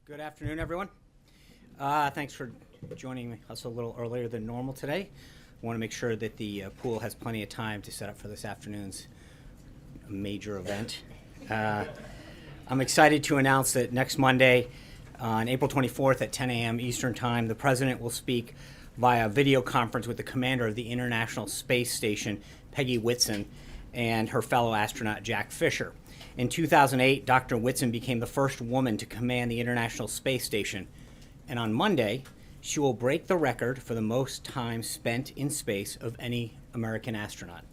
Good afternoon, everyone. Thanks for joining us a little earlier than normal today. I want to make sure that the pool has plenty of time to set up for this afternoon's major event. I'm excited to announce that next Monday, on April 24th at 10 a.m. Eastern Time, the President will speak via video conference with the commander of the International Space Station, Peggy Whitson, and her fellow astronaut, Jack Fisher. In 2008, Dr. Whitson became the first woman to command the International Space Station, and on Monday, she will break the record for the most time spent in space of any American astronaut.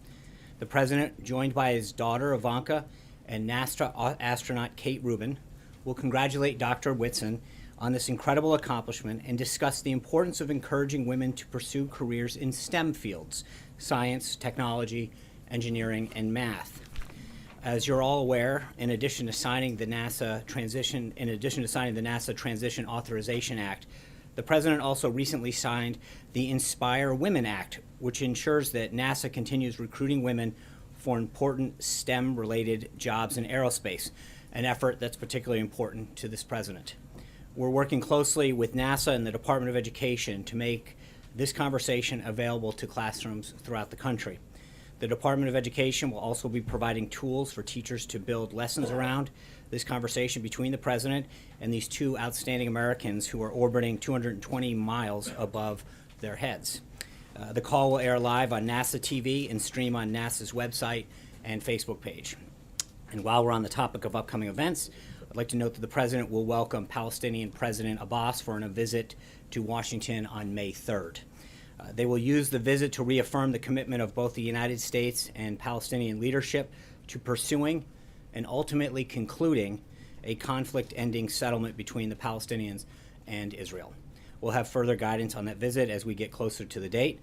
The President, joined by his daughter Ivanka and NASA astronaut Kate Rubin, will congratulate Dr. Whitson on this incredible accomplishment and discuss the importance of encouraging women to pursue careers in STEM fields: science, technology, engineering, and math. As you're all aware, in addition to signing the NASA Transition Authorization Act, the President also recently signed the Inspire Women Act, which ensures that NASA continues recruiting women for important STEM-related jobs in aerospace, an effort that's particularly important to this President. We're working closely with NASA and the Department of Education to make this conversation available to classrooms throughout the country. The Department of Education will also be providing tools for teachers to build lessons around this conversation between the President and these two outstanding Americans who are orbiting 220 miles above their heads. The call will air live on NASA TV and stream on NASA's website and Facebook page. And while we're on the topic of upcoming events, I'd like to note that the President will welcome Palestinian President Abbas for a visit to Washington on May 3rd. They will use the visit to reaffirm the commitment of both the United States and Palestinian leadership to pursuing and ultimately concluding a conflict-ending settlement between the Palestinians and Israel. We'll have further guidance on that visit as we get closer to the date.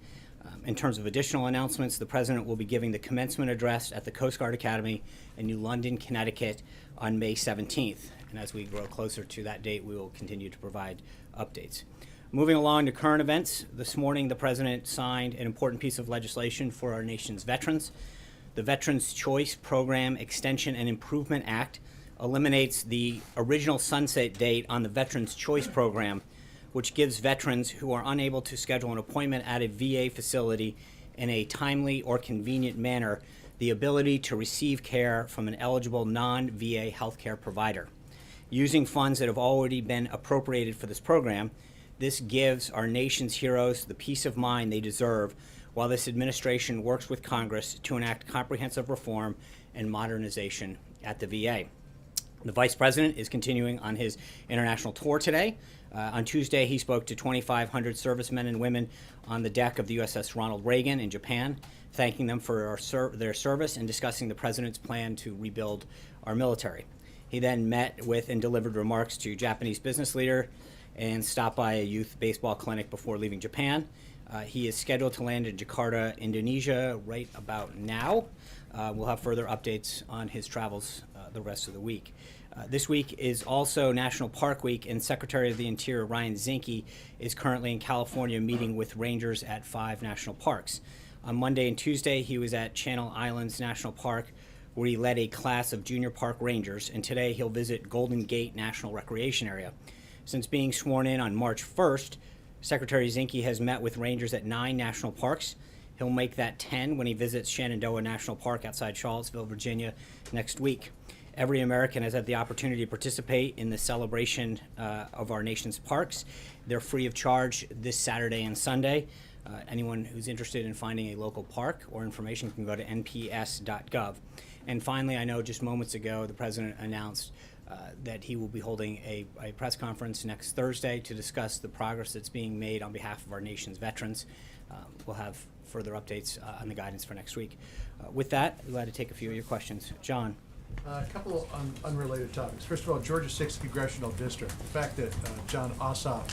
In terms of additional announcements, the President will be giving the commencement address at the Coast Guard Academy in New London, Connecticut on May 17th. And as we grow closer to that date, we will continue to provide updates. Moving along to current events, this morning the President signed an important piece of legislation for our nation's veterans. The Veterans Choice Program Extension and Improvement Act eliminates the original sunset date on the Veterans Choice Program, which gives veterans who are unable to schedule an appointment at a VA facility in a timely or convenient manner the ability to receive care from an eligible non-VA healthcare provider. Using funds that have already been appropriated for this program, this gives our nation's heroes the peace of mind they deserve while this administration works with Congress to enact comprehensive reform and modernization at the VA. The Vice President is continuing on his international tour today. On Tuesday, he spoke to 2,500 servicemen and women on the deck of the USS Ronald Reagan in Japan, thanking them for their service and discussing the President's plan to rebuild our military. He then met with and delivered remarks to Japanese business leaders and stopped by a youth baseball clinic before leaving Japan. He is scheduled to land in Jakarta, Indonesia right about now. We'll have further updates on his travels the rest of the week. This week is also National Park Week, and Secretary of the Interior Ryan Zinke is currently in California meeting with rangers at 5 national parks. On Monday and Tuesday, he was at Channel Islands National Park, where he led a class of junior park rangers, and today he'll visit Golden Gate National Recreation Area. Since being sworn in on March 1st, Secretary Zinke has met with rangers at 9 national parks. He'll make that 10 when he visits Shenandoah National Park outside Charlottesville, Virginia next week. Every American has had the opportunity to participate in the celebration of our nation's parks. They're free of charge this Saturday and Sunday. Anyone who's interested in finding a local park or information can go to nps.gov. And finally, I know just moments ago the President announced that he will be holding a press conference next Thursday to discuss the progress that's being made on behalf of our nation's veterans. We'll have further updates on the guidance for next week. With that, I'm glad to take a few of your questions. John. A couple of unrelated topics. First of all, Georgia 6th Congressional District. The fact that Jon Ossoff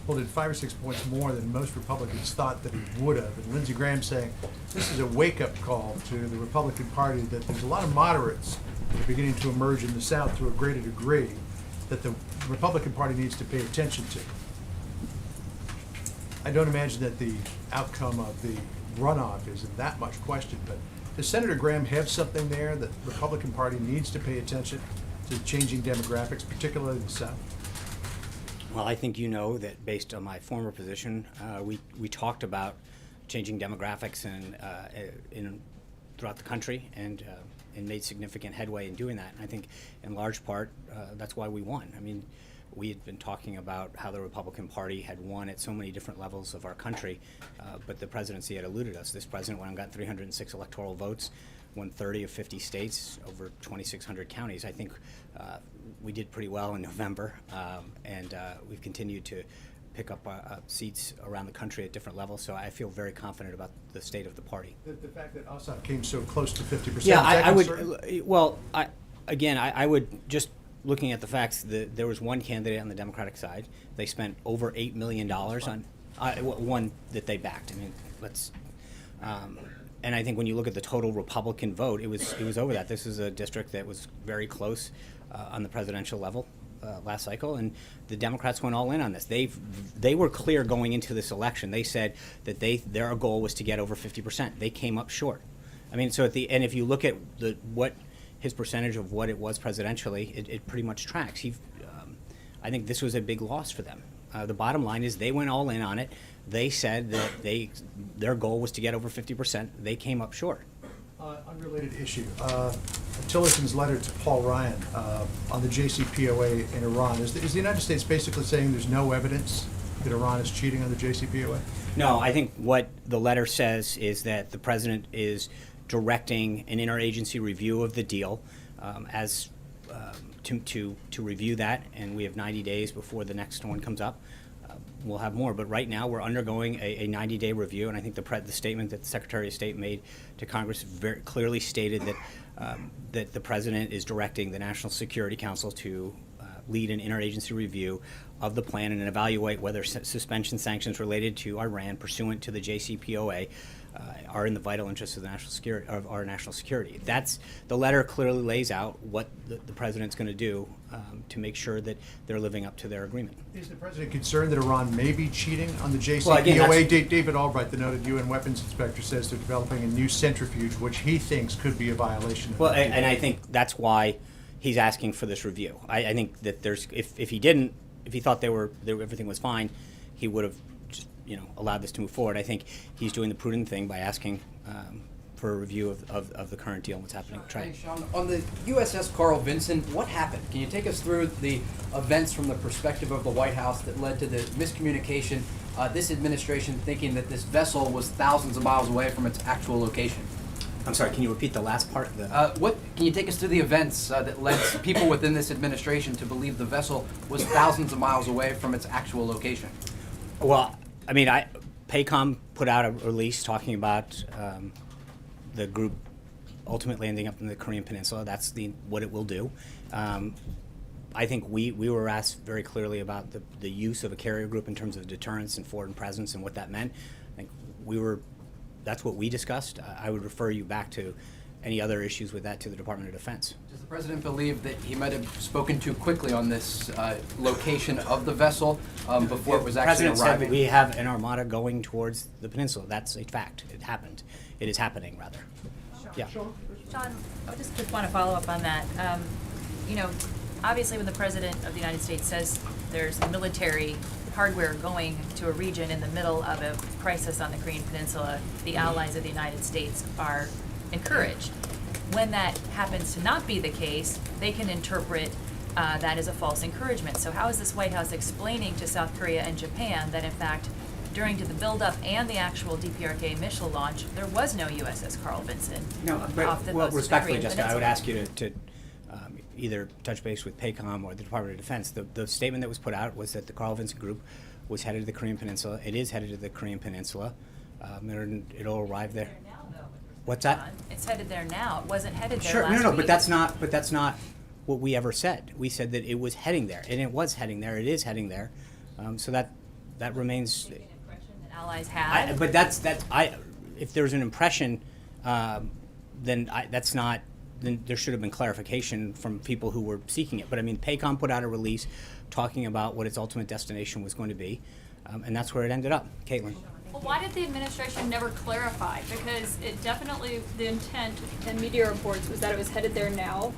voted 5 or 6 points more than most Republicans thought that he would have. And Lindsey Graham saying this is a wake-up call to the Republican Party, that there's a lot of moderates that are beginning to emerge in the South to a greater degree that the Republican Party needs to pay attention to. I don't imagine that the outcome of the runoff is in that much question, but does Senator Graham have something there that the Republican Party needs to pay attention to changing demographics, particularly in the South? Well, I think you know that based on my former position, we talked about changing demographics throughout the country and made significant headway in doing that. And I think in large part, that's why we won. I mean, we had been talking about how the Republican Party had won at so many different levels of our country, but the presidency had eluded us. This president went and got 306 electoral votes, won 30 of 50 states, over 2,600 counties. I think we did pretty well in November, and we've continued to pick up seats around the country at different levels, so I feel very confident about the state of the party. The fact that Ossoff came so close to 50%. Yeah, is that I would, concerning? well, I would, just looking at the facts, there was one candidate on the Democratic side. They spent over $8 million on, one that they backed. I mean, and I think when you look at the total Republican vote, it was over that. This is a district that was very close on the presidential level last cycle, and the Democrats went all in on this. They were clear going into this election. They said that their goal was to get over 50%. They came up short. I mean, so at the end, if you look at what his percentage of what it was presidentially, it pretty much tracks. I think this was a big loss for them. The bottom line is they went all in on it. They said that their goal was to get over 50%. They came up short. Unrelated issue. Tillerson's letter to Paul Ryan on the JCPOA in Iran. Is the United States basically saying there's no evidence that Iran is cheating on the JCPOA? No, I think what the letter says is that the president is directing an interagency review of the deal to review that, and we have 90 days before the next one comes up. We'll have more, but right now we're undergoing a 90-day review, and I think the statement that the Secretary of State made to Congress very clearly stated that the president is directing the National Security Council to lead an interagency review of the plan and evaluate whether suspension sanctions related to Iran pursuant to the JCPOA are in the vital interests of the national security, of our national security. The letter clearly lays out what the president's going to do to make sure that they're living up to their agreement. Is the president concerned that Iran may be cheating on the JCPOA? Well, again, David Albright, the noted UN weapons inspector, says they're developing a new centrifuge, which he thinks could be a violation of Well, the and I think that's why he's asking for this review. I think that if he thought everything was fine, he would have just allowed this to move forward. I think he's doing the prudent thing by asking for a review of the current deal and what's happening. Thanks, Sean. On the USS Carl Vinson, what happened? Can you take us through the events from the perspective of the White House that led to the miscommunication, this administration thinking that this vessel was thousands of miles away from its actual location? I'm sorry, can you repeat the last part? Can you take us through the events that led people within this administration to believe the vessel was thousands of miles away from its actual location? Well, I mean, PACOM put out a release talking about the group ultimately ending up in the Korean Peninsula. That's what it will do. I think we were asked very clearly about the use of a carrier group in terms of deterrence and foreign presence and what that meant. I think that's what we discussed. I would refer you back to any other issues with that to the Department of Defense. Does the president believe that he might have spoken too quickly on this location of the vessel before it was The actually President said that arriving? we have an armada going towards the peninsula. That's a fact. It happened. It is happening, rather. Yeah. Sean, I just want to follow up on that. Obviously when the President of the United States says there's military hardware going to a region in the middle of a crisis on the Korean Peninsula, the allies of the United States are encouraged. When that happens to not be the case, they can interpret that as a false encouragement. So how is this White House explaining to South Korea and Japan that in fact during the build-up and the actual DPRK missile launch, there was no USS Carl Vinson off the Respectfully, Korean Jessica, I would Peninsula? ask you to either touch base with PACOM or the Department of Defense. The statement that was put out was that the Carl Vinson group was headed to the Korean Peninsula. It is headed to the Korean Peninsula. It'll arrive there. What's that? It's headed there now. It wasn't headed there Sure, last no, week. but that's not what we ever said. We said that it was heading there, and it was heading there. It is heading there. So that remains. An impression that allies had. But if there's an impression, then that's not. Then there should have been clarification from people who were seeking it. But I mean, PACOM put out a release talking about what its ultimate destination was going to be, and that's where it ended up. Caitlin. Well, why did the administration never clarify? Because it definitely, the intent in media reports was that it was headed there now.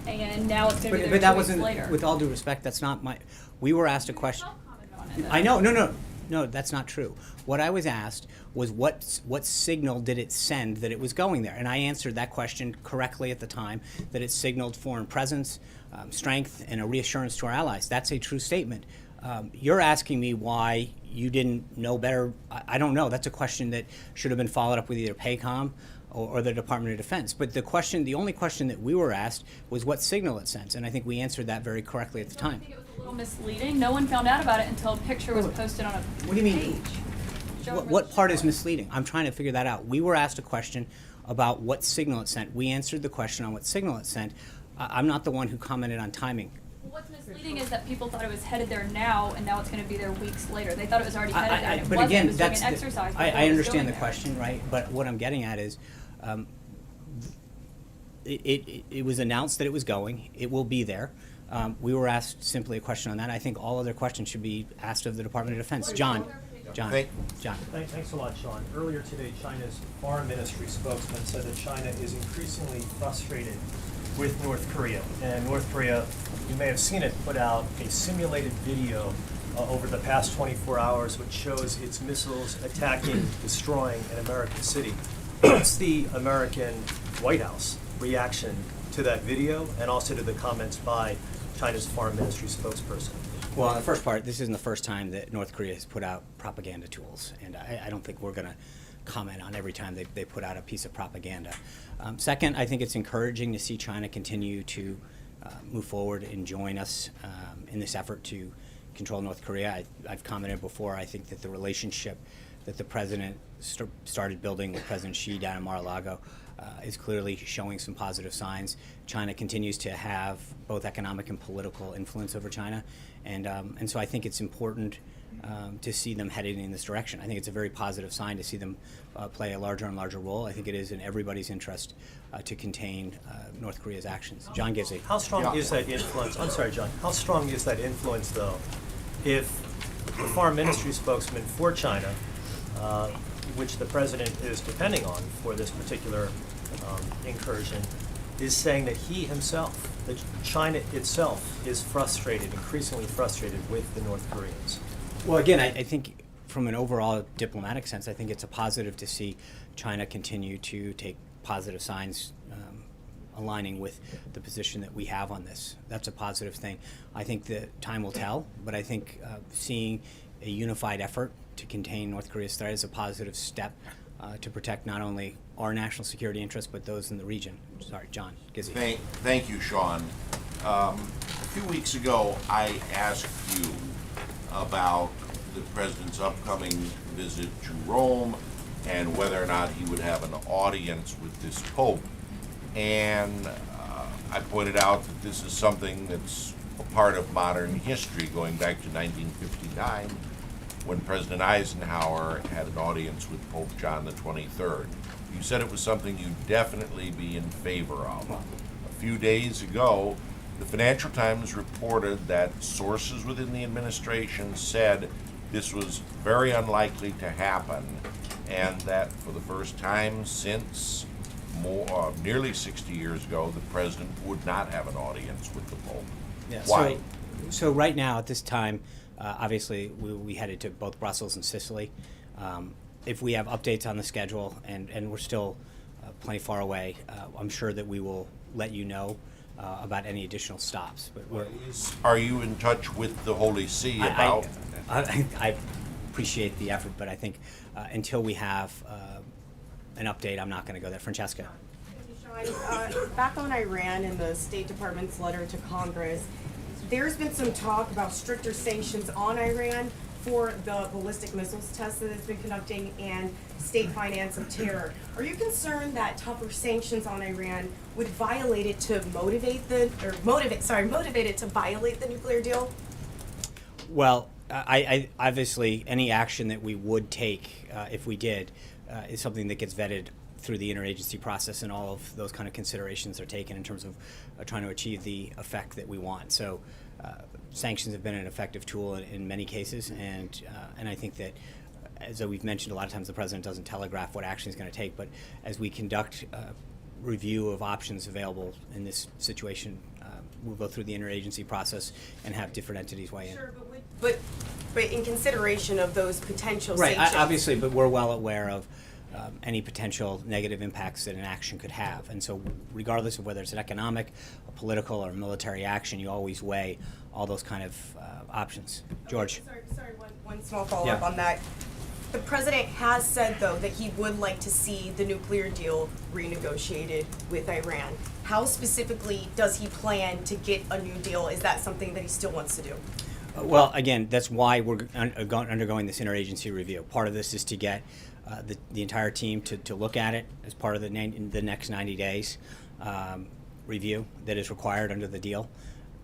and now it's gonna be there But that 2 weeks wasn't, later. with all due respect, that's not my, we were asked a question. Comment on it, though. I know, no, that's not true. What I was asked was what signal did it send that it was going there? And I answered that question correctly at the time, that it signaled foreign presence, strength, and a reassurance to our allies. That's a true statement. You're asking me why you didn't know better. I don't know. That's a question that should have been followed up with either PACOM or the Department of Defense. But the only question that we were asked was what signal it sends, and I think we answered that very correctly at the I time. think it was a little misleading. No one found out about it until a picture was posted on a What do you mean? page. showing where What the part ship is was. misleading? I'm trying to figure that out. We were asked a question about what signal it sent. We answered the question on what signal it sent. I'm not the one who commented on timing. What's misleading is that people thought it was headed there now, and now it's gonna be there weeks later. They thought it was already headed there, and it But wasn't. It again, was doing that's, an exercise before I it was understand going the there. question, right? But what I'm getting at is, it was announced that it was going. It will be there. We were asked simply a question on that. I think all other questions should be asked of the Department of Defense. John. Thank- Thanks a lot, Sean. Earlier today, China's foreign ministry spokesman said that China is increasingly frustrated with North Korea. And North Korea, you may have seen it, put out a simulated video over the past 24 hours, which shows its missiles attacking, destroying an American city. What's the American White House reaction to that video and also to the comments by China's foreign ministry spokesperson? Well, the first part, this isn't the first time that North Korea has put out propaganda tools, and I don't think we're going to comment on every time they put out a piece of propaganda. Second, I think it's encouraging to see China continue to move forward and join us in this effort to control North Korea. I've commented before, I think that the relationship that the president started building with President Xi down in Mar-a-Lago is clearly showing some positive signs. China continues to have both economic and political influence over China, and so I think it's important to see them heading in this direction. I think it's a very positive sign to see them play a larger and larger role. I think it is in everybody's interest to contain North Korea's actions. John Gizzi. How strong Yeah. is that influence? I'm sorry, John. How strong is that influence, though, if the foreign ministry spokesman for China, which the president is depending on for this particular incursion, is saying that he himself, that China itself, is frustrated, increasingly frustrated with the North Koreans? Well, again, I think from an overall diplomatic sense, I think it's a positive to see China continue to take positive signs aligning with the position that we have on this. That's a positive thing. I think that time will tell, but I think seeing a unified effort to contain North Korea's threat is a positive step to protect not only our national security interests, but those in the region. Sorry, John Gizzi. Thank you, Sean. A few weeks ago, I asked you about the president's upcoming visit to Rome and whether or not he would have an audience with this Pope. And I pointed out that this is something that's a part of modern history, going back to 1959, when President Eisenhower had an audience with Pope John the 23rd. You said it was something you'd definitely be in favor of. A few days ago, the Financial Times reported that sources within the administration said this was very unlikely to happen, and that for the first time since nearly 60 years ago, the president would not have an audience with the Pope. Yeah, Why? So right now, at this time, obviously, we headed to both Brussels and Sicily. If we have updates on the schedule, and we're still plenty far away, I'm sure that we will let you know about any additional stops. But Are you in touch with the Holy See about? I appreciate the effort, but I think until we have an update, I'm not going to go there. Francesca. Sean, back on Iran and the State Department's letter to Congress, there's been some talk about stricter sanctions on Iran for the ballistic missiles tests that it's been conducting and state finance of terror. Are you concerned that tougher sanctions on Iran would violate it to motivate it to violate the nuclear deal? Well, I obviously any action that we would take if we did is something that gets vetted through the interagency process, and all of those kind of considerations are taken in terms of trying to achieve the effect that we want. So sanctions have been an effective tool in many cases, and I think that, as we've mentioned a lot of times, the president doesn't telegraph what action he's going to take, but as we conduct review of options available in this situation. We'll go through the interagency process and have different entities weigh in. Sure, but in consideration of those potential Right, sanctions. obviously, but we're well aware of any potential negative impacts that an action could have. And so regardless of whether it's an economic, a political, or military action, you always weigh all those kind of options. George? Sorry, one small follow-up Yeah. on that. The president has said, though, that he would like to see the nuclear deal renegotiated with Iran. How specifically does he plan to get a new deal? Is that something that he still wants to do? Well, again, that's why we're undergoing this interagency review. Part of this is to get the entire team to look at it as part of the next 90 days review that is required under the deal.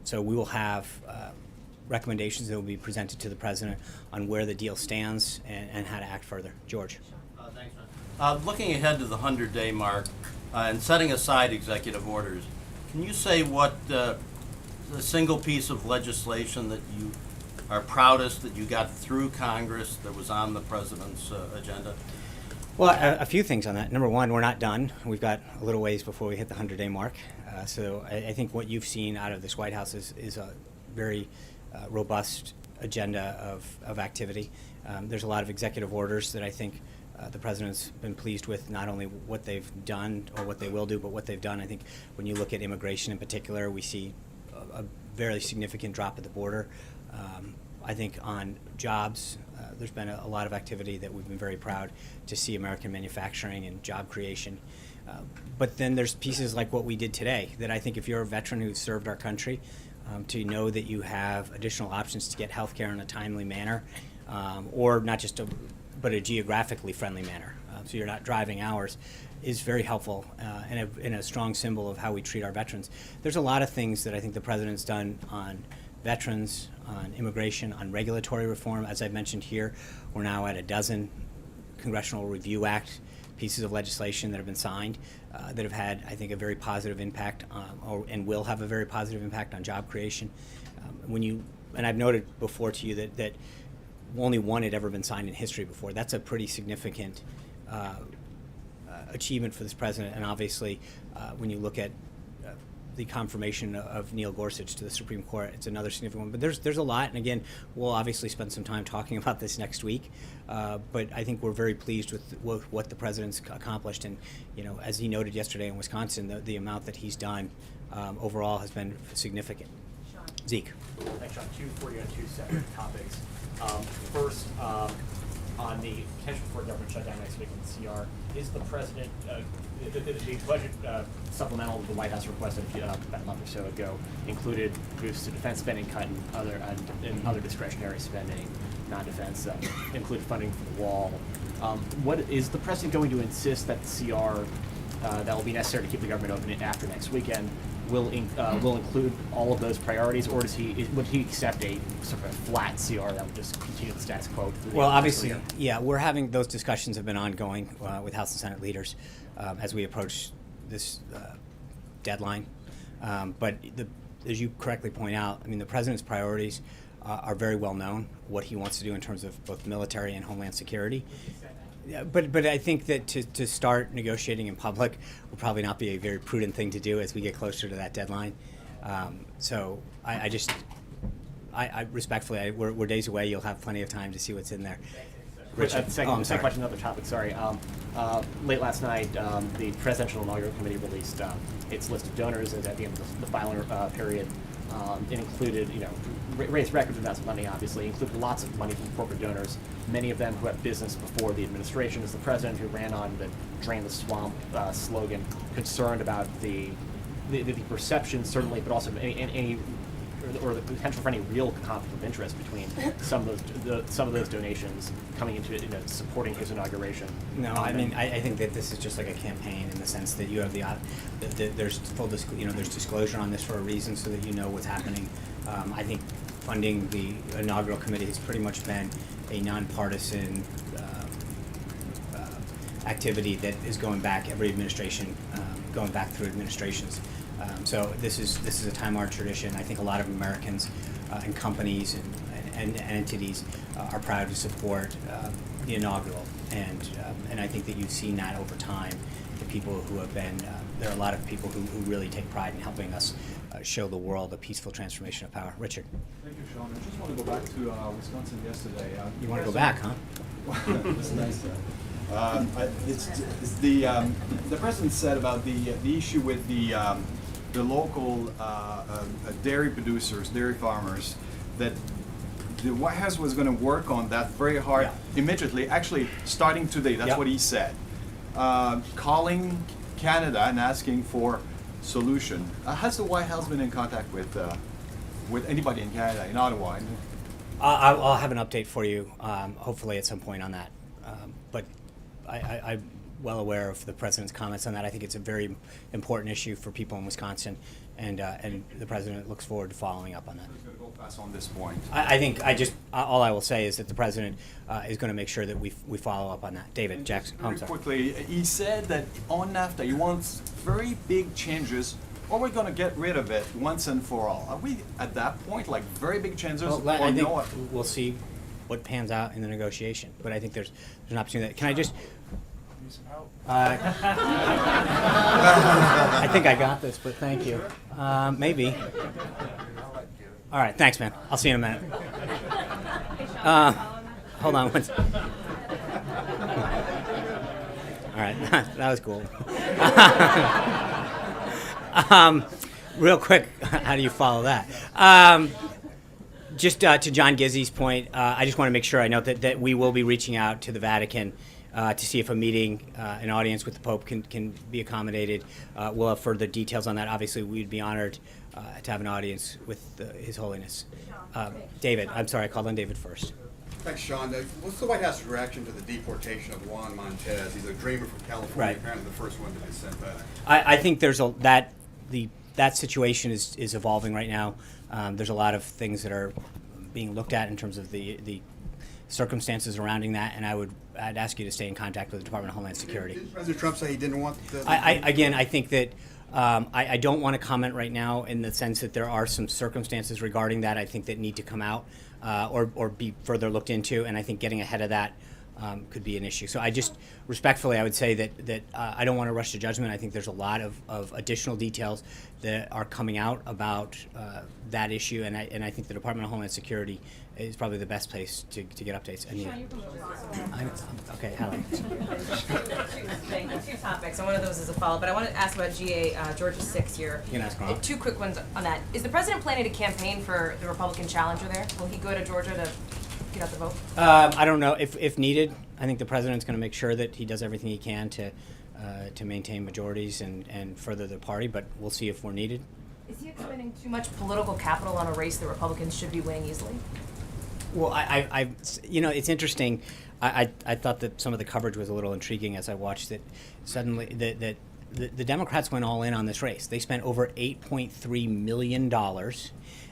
So we will have recommendations that will be presented to the president on where the deal stands and how to act further. George? Thanks, man. Looking ahead to the 100-day mark and setting aside executive orders, can you say what the single piece of legislation that you are proudest that you got through Congress that was on the president's agenda? Well, a few things on that. Number one, we're not done. We've got a little ways before we hit the 100-day mark. So I think what you've seen out of this White House is a very robust agenda of activity. There's a lot of executive orders that I think the president's been pleased with, not only what they've done or what they will do, but what they've done. I think when you look at immigration in particular, we see a very significant drop at the border. I think on jobs, there's been a lot of activity that we've been very proud to see American manufacturing and job creation. But then there's pieces like what we did today that I think if you're a veteran who's served our country, to know that you have additional options to get health care in a timely manner, or not just but a geographically friendly manner, so you're not driving hours, is very helpful and a strong symbol of how we treat our veterans. There's a lot of things that I think the president's done on veterans, on immigration, on regulatory reform. As I mentioned here, we're now at a dozen Congressional Review Act pieces of legislation that have been signed that have had, I think, a very positive impact and will have a very positive impact on job creation. And I've noted before to you that only one had ever been signed in history before. That's a pretty significant achievement for this president. And obviously, when you look at the confirmation of Neil Gorsuch to the Supreme Court, it's another significant one. But there's a lot, and again, we'll obviously spend some time talking about this next week. But I think we're very pleased with what the president's accomplished, and as he noted yesterday in Wisconsin, the amount that he's done overall has been significant. Zeke. Thanks, Sean. Two separate topics. First, on the potential for a government shutdown next week in the CR, is the president, the budget supplemental the White House requested about a month or so ago included boosts to defense spending, cut and other discretionary spending, non-defense, include funding for the wall. What is the president going to insist that the CR that will be necessary to keep the government open after next weekend will include all of those priorities, or would he accept a sort of a flat CR that would just continue the status quo? Well, obviously, yeah, we're having those discussions have been ongoing with House and Senate leaders as we approach this deadline. But as you correctly point out, I mean, the president's priorities are very well known, what he wants to do in terms of both military and homeland security. Yeah, but I think that to start negotiating in public will probably not be a very prudent thing to do as we get closer to that deadline. So I respectfully, we're days away. You'll have plenty of time to see what's in there. Second question, another topic, sorry. Late last night, the Presidential Inaugural Committee released its list of donors at the end of the filing period. It included, raised records amounts of money, obviously, included lots of money from corporate donors, many of them who had business before the administration. As the president who ran on the Drain the Swamp slogan, concerned about the perception, certainly, but also any or the potential for any real conflict of interest between some of those donations coming into supporting his inauguration. No, I mean I think that this is just like a campaign in the sense that you have there's full there's disclosure on this for a reason so that you know what's happening. I think funding the inaugural committee has pretty much been a nonpartisan activity that is going back every administration, going back through administrations. So this is a time-honored tradition. I think a lot of Americans and companies and entities are proud to support the inaugural, and I think that you've seen that over time the people who have been, there are a lot of people who really take pride in helping us show the world a peaceful transformation of power. Richard. Thank you, Sean. I just want to go back to Wisconsin yesterday. You want to go back, huh? That's nice. It's the president said about the issue with the local dairy producers, dairy farmers, that the White House was going to work on that very hard immediately. Actually, starting today, that's what he said. Calling Canada and asking for solution. Has the White House been in contact with anybody in Canada, in Ottawa? I'll have an update for you, hopefully at some point on that. But I'm well aware of the president's comments on that. I think it's a very important issue for people in Wisconsin, and the president looks forward to following up on that. Who's going to go fast on this point? I think all I will say is that the president is going to make sure that we follow up on that. David Jackson. Oh, I'm Very sorry. quickly, he said that on NAFTA he wants very big changes, or we're going to get rid of it once and for all. Are we at that point, like very big changes, Well, or I think no? we'll see what pans out in the negotiation. But I think there's an opportunity. Can I just? I think I got this, but thank you. Maybe. All right, thanks, man. I'll see you in a minute. Hold on one second. All right, that was cool. Real quick, how do you follow that? Just to John Gizzi's point, I just want to make sure I note that we will be reaching out to the Vatican to see if a meeting, an audience with the Pope can be accommodated. We'll have further details on that. Obviously, we'd be honored to have an audience with His Holiness. David, I'm sorry, I called on David first. Thanks, Sean. What's the White House's reaction to the deportation of Juan Montez? He's a dreamer from California, Right. apparently the first one to be sent back. I think there's that situation is evolving right now. There's a lot of things that are being looked at in terms of the circumstances surrounding that, and I'd ask you to stay in contact with the Department of Homeland Security. Didn't President Trump say he didn't want the... I think that I don't want to comment right now in the sense that there are some circumstances regarding that I think that need to come out or be further looked into, and I think getting ahead of that could be an issue. So I just respectfully I would say that I don't want to rush to judgment. I think there's a lot of additional details that are coming out about that issue, and I think the Department of Homeland Security is probably the best place to get updates. Okay, Hallie. Two topics, and one of those is a follow-up, but I want to ask about Georgia 6 here. You can ask Rob. Two quick ones on that. Is the president planning to campaign for the Republican challenger there? Will he go to Georgia to get out the vote? I don't know. If needed, I think the president's going to make sure that he does everything he can to maintain majorities and further the party, but we'll see if we're needed. Is he expending too much political capital on a race that Republicans should be winning easily? Well, it's interesting. I thought that some of the coverage was a little intriguing as I watched it. Suddenly, the Democrats went all in on this race. They spent over $8.3 million.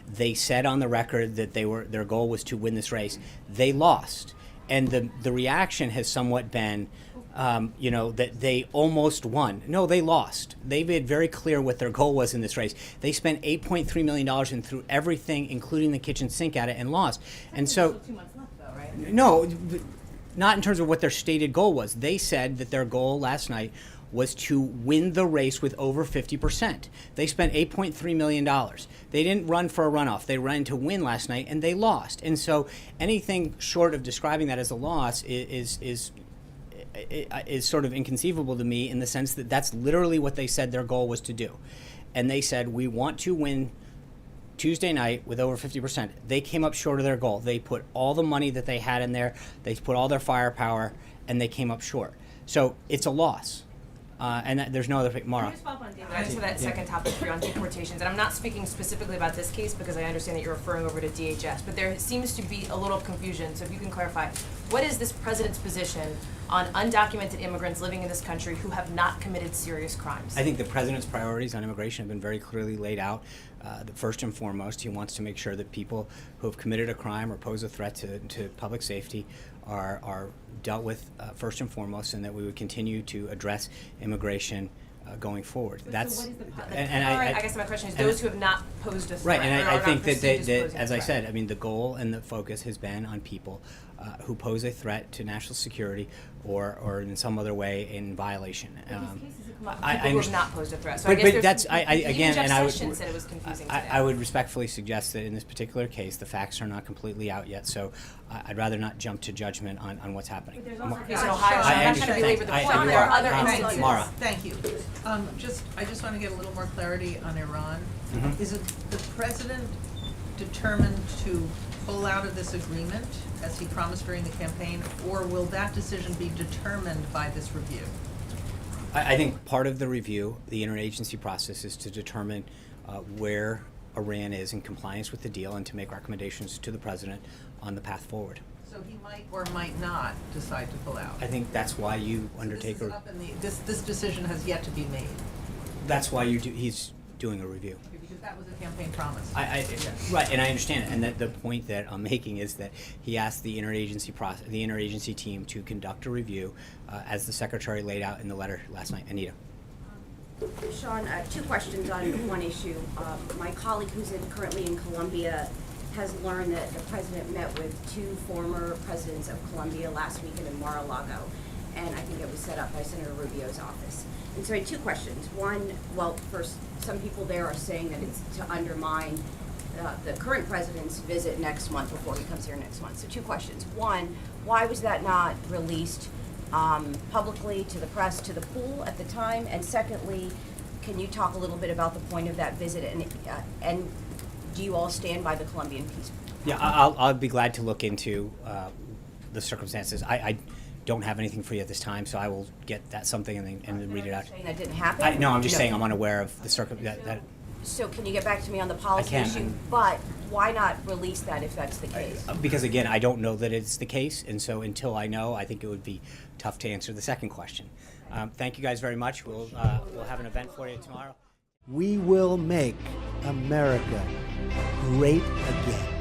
They said on the record that their goal was to win this race. They lost, and the reaction has somewhat been, that they almost won. No, they lost. They made very clear what their goal was in this race. They spent $8.3 million and threw everything, including the kitchen sink, at it and lost. And so, 2 months left, though, right? no, not in terms of what their stated goal was. They said that their goal last night was to win the race with over 50%. They spent $8.3 million. They didn't run for a runoff. They ran to win last night, and they lost. And so anything short of describing that as a loss is sort of inconceivable to me in the sense that that's literally what they said their goal was to do. And they said, we want to win Tuesday night with over 50%. They came up short of their goal. They put all the money that they had in there, they put all their firepower, and they came up short. So it's a loss. And there's no other pick. Mara. Can I just follow up on David? I just have that second topic for you on deportations, and I'm not speaking specifically about this case because I understand that you're referring over to DHS, but there seems to be a little confusion, so if you can clarify, what is this president's position on undocumented immigrants living in this country who have not committed serious crimes? I think the president's priorities on immigration have been very clearly laid out. First and foremost, he wants to make sure that people who have committed a crime or pose a threat to public safety are dealt with first and foremost, and that we would continue to address immigration going forward. So That's what is the and I guess my question is and- those who have not posed a threat. Right, and or I are not think that, perceived as posing a as I threat. said, I mean, the goal and the focus has been on people who pose a threat to national security or in some other way in violation. But these cases have come up, I people who have understand. not posed a threat. So But- I guess but there's that's- I- even again, Jeff and I would- Sessions said it was confusing I today. would respectfully suggest that in this particular case, the facts are not completely out yet, so I'd rather not jump to judgment on what's happening. There's also Ma- a case in Ohio, so I I'm not trying to understand. belabor the I- point. you There are are. other instances. Mara. Thank you. I just want to get a little more clarity on Iran. Mhm. Is it the president determined to pull out of this agreement, as he promised during the campaign, or will that decision be determined by this review? I think part of the review, the interagency process, is to determine where Iran is in compliance with the deal and to make recommendations to the president on the path forward. So he might or might not decide to pull out. I think that's why you undertake So this is up in the, this decision has yet to be made, that's why he's doing a review. because that was a campaign promise. Right, and I understand it, and the point that I'm making is that he asked the interagency team to conduct a review, as the secretary laid out in the letter last night. Anita. Sean, two questions on one issue. My colleague who's currently in Colombia has learned that the president met with two former presidents of Colombia last weekend in Mar-a-Lago, and I think it was set up by Senator Rubio's office. And so I had two questions. One, well, first, some people there are saying that it's to undermine the current president's visit next month before he comes here next month. So two questions. One, why was that not released publicly to the press, to the pool at the time? And secondly, can you talk a little bit about the point of that visit, and do you all stand by the Colombian peace? Yeah, I'll be glad to look into the circumstances. I don't have anything for you at this time, so I will get that something and then read it out. Saying that didn't happen? No, I'm just No. saying I'm unaware of the that So can you get back to me on the policy can, issue? and- But why not release that if that's the case? because again, I don't know that it's the case, and so until I know, I think it would be tough to answer the second question. Thank you guys very much. We'll have an event for you tomorrow. We will make America great again.